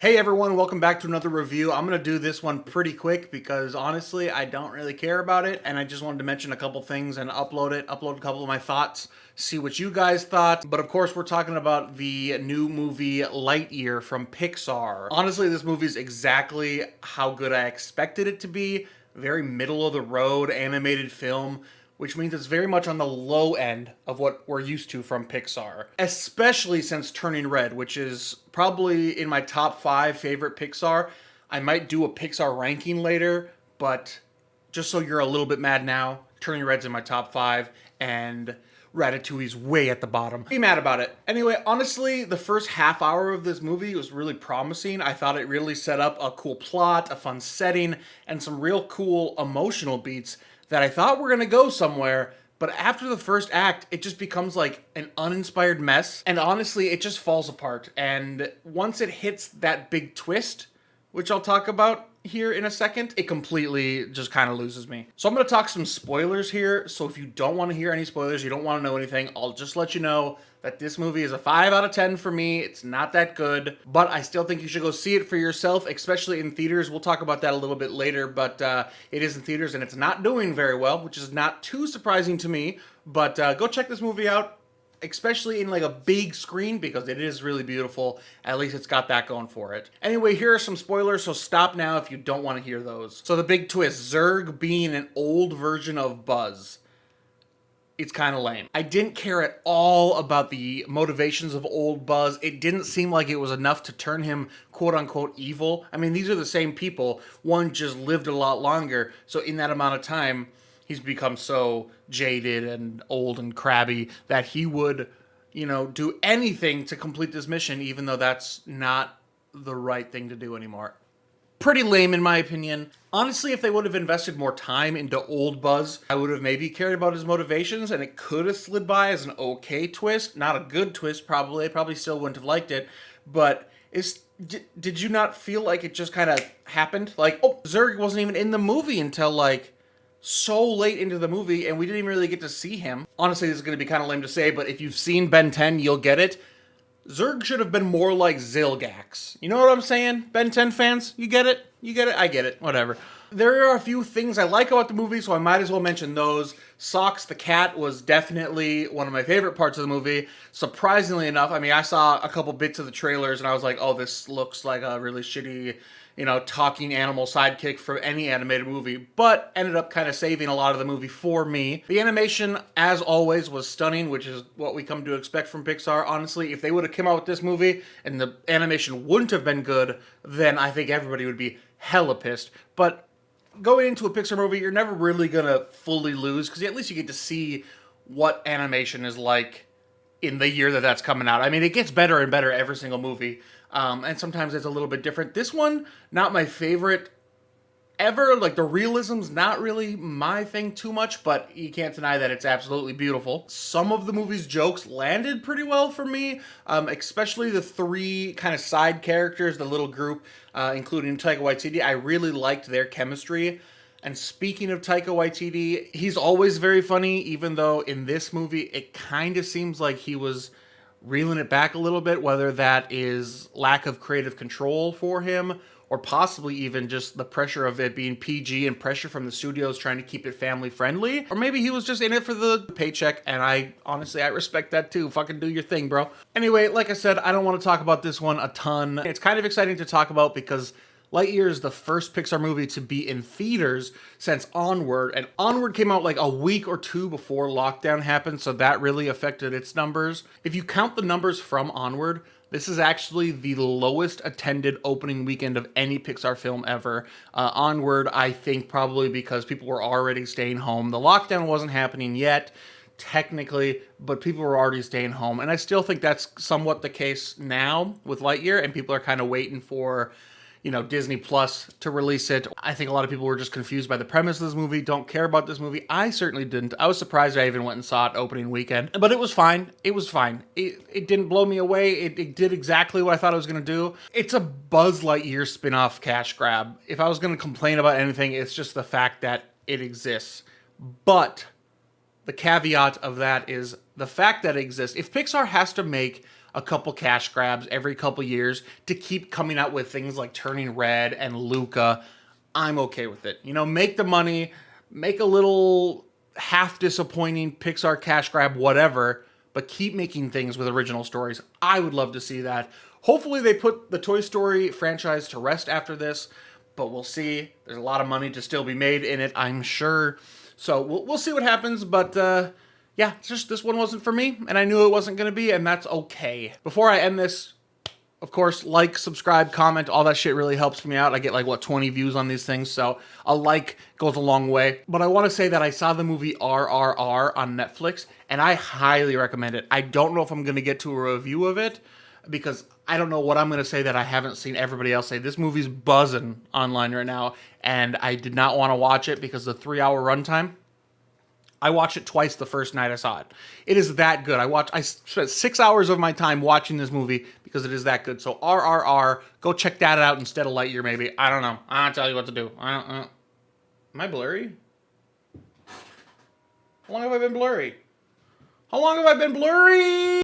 Hey everyone, welcome back to another review. I'm going to do this one pretty quick because honestly, I don't really care about it and I just wanted to mention a couple things and upload a couple of my thoughts, see what you guys thought. But of course, we're talking about the new movie Lightyear from Pixar. Honestly, this movie is exactly how good I expected it to be. Very middle of the road animated film, which means it's very much on the low end of what we're used to from Pixar, especially since Turning Red, which is probably in my top 5 favorite Pixar. I might do a Pixar ranking later, but just so you're a little bit mad now, Turning Red's in my top 5, and Ratatouille's way at the bottom. Be mad about it. Anyway, honestly, the first half hour of this movie was really promising. I thought it really set up a cool plot, a fun setting, and some real cool emotional beats that I thought were gonna go somewhere, but after the first act, it just becomes like an uninspired mess, and honestly, it just falls apart. And once it hits that big twist, which I'll talk about here in a second, it completely just kind of loses me. So I'm going to talk some spoilers here, so if you don't want to hear any spoilers, you don't want to know anything, I'll just let you know that this movie is a 5 out of 10 for me. It's not that good, but I still think you should go see it for yourself, especially in theaters. We'll talk about that a little bit later, but it is in theaters and it's not doing very well, which is not too surprising to me, but go check this movie out, especially in like a big screen, because it is really beautiful. At least it's got that going for it. Anyway, here are some spoilers, so stop now if you don't want to hear those. So the big twist, Zurg being an old version of Buzz. It's kind of lame. I didn't care at all about the motivations of old Buzz. It didn't seem like it was enough to turn him quote unquote evil. I mean, these are the same people. One just lived a lot longer, so in that amount of time, he's become so jaded and old and crabby that he would, do anything to complete this mission, even though that's not the right thing to do anymore. Pretty lame in my opinion. Honestly, if they would have invested more time into old Buzz, I would have maybe cared about his motivations and it could have slid by as an okay twist. Not a good twist, probably. I probably still wouldn't have liked it. But did you not feel like it just kind of happened? Like, oh, Zurg wasn't even in the movie until like so late into the movie and we didn't even really get to see him. Honestly, this is going to be kind of lame to say, but if you've seen Ben 10, you'll get it. Zurg should have been more like Zilgax. You know what I'm saying? Ben 10 fans, you get it? You get it? I get it. Whatever. There are a few things I like about the movie, so I might as well mention those. Socks the cat was definitely one of my favorite parts of the movie. Surprisingly enough, I mean, I saw a couple bits of the trailers and I was like, oh, this looks like a really shitty, talking animal sidekick for any animated movie, but ended up kind of saving a lot of the movie for me. The animation, as always, was stunning, which is what we come to expect from Pixar. Honestly, if they would have come out with this movie and the animation wouldn't have been good, then I think everybody would be hella pissed. But going into a Pixar movie, you're never really gonna fully lose, because at least you get to see what animation is like in the year that that's coming out. I mean, it gets better and better every single movie. And sometimes it's a little bit different. This one, not my favorite ever. Like, the realism's not really my thing too much, but you can't deny that it's absolutely beautiful. Some of the movie's jokes landed pretty well for me, especially the 3 kind of side characters, the little group, including Taika Waititi. I really liked their chemistry. And speaking of Taika Waititi, he's always very funny, even though in this movie it kind of seems like he was reeling it back a little bit, whether that is lack of creative control for him or possibly even just the pressure of it being PG and pressure from the studios trying to keep it family friendly. Or maybe he was just in it for the paycheck, and I respect that too. Fucking do your thing, bro. Anyway, like I said, I don't want to talk about this one a ton. It's kind of exciting to talk about because Lightyear is the first Pixar movie to be in theaters since Onward, and Onward came out like a week or 2 before lockdown happened, so that really affected its numbers. If you count the numbers from Onward, this is actually the lowest attended opening weekend of any Pixar film ever. Onward, I think probably because people were already staying home. The lockdown wasn't happening yet, technically, but people were already staying home, and I still think that's somewhat the case now with Lightyear, and people are kind of waiting for Disney Plus to release it. I think a lot of people were just confused by the premise of this movie, don't care about this movie. I certainly didn't. I was surprised I even went and saw it opening weekend, but it was fine. It was fine. It didn't blow me away. It did exactly what I thought it was going to do. It's a Buzz Lightyear spin-off cash grab. If I was going to complain about anything, it's just the fact that it exists. But the caveat of that is the fact that it exists. If Pixar has to make a couple cash grabs every couple years to keep coming out with things like Turning Red and Luca, I'm okay with it. You know, make the money, make a little half disappointing Pixar cash grab, whatever, but keep making things with original stories. I would love to see that. Hopefully they put the Toy Story franchise to rest after this, but we'll see. There's a lot of money to still be made in it, I'm sure. So we'll see what happens, but yeah, just this one wasn't for me, and I knew it wasn't going to be, and that's okay. Before I end this, of course, like, subscribe, comment, all that shit really helps me out. I get like, what, 20 views on these things, so a like goes a long way. But I want to say that I saw the movie RRR on Netflix, and I highly recommend it. I don't know if I'm going to get to a review of it, because I don't know what I'm going to say that I haven't seen everybody else say. This movie's buzzing online right now, and I did not want to watch it because the 3-hour runtime. I watched it twice the first night I saw it. It is that good. I spent 6 hours of my time watching this movie because it is that good. So RRR, go check that out instead of Lightyear, maybe. I don't know. I don't tell you what to do. Am I blurry? How long have I been blurry? How long have I been blurry?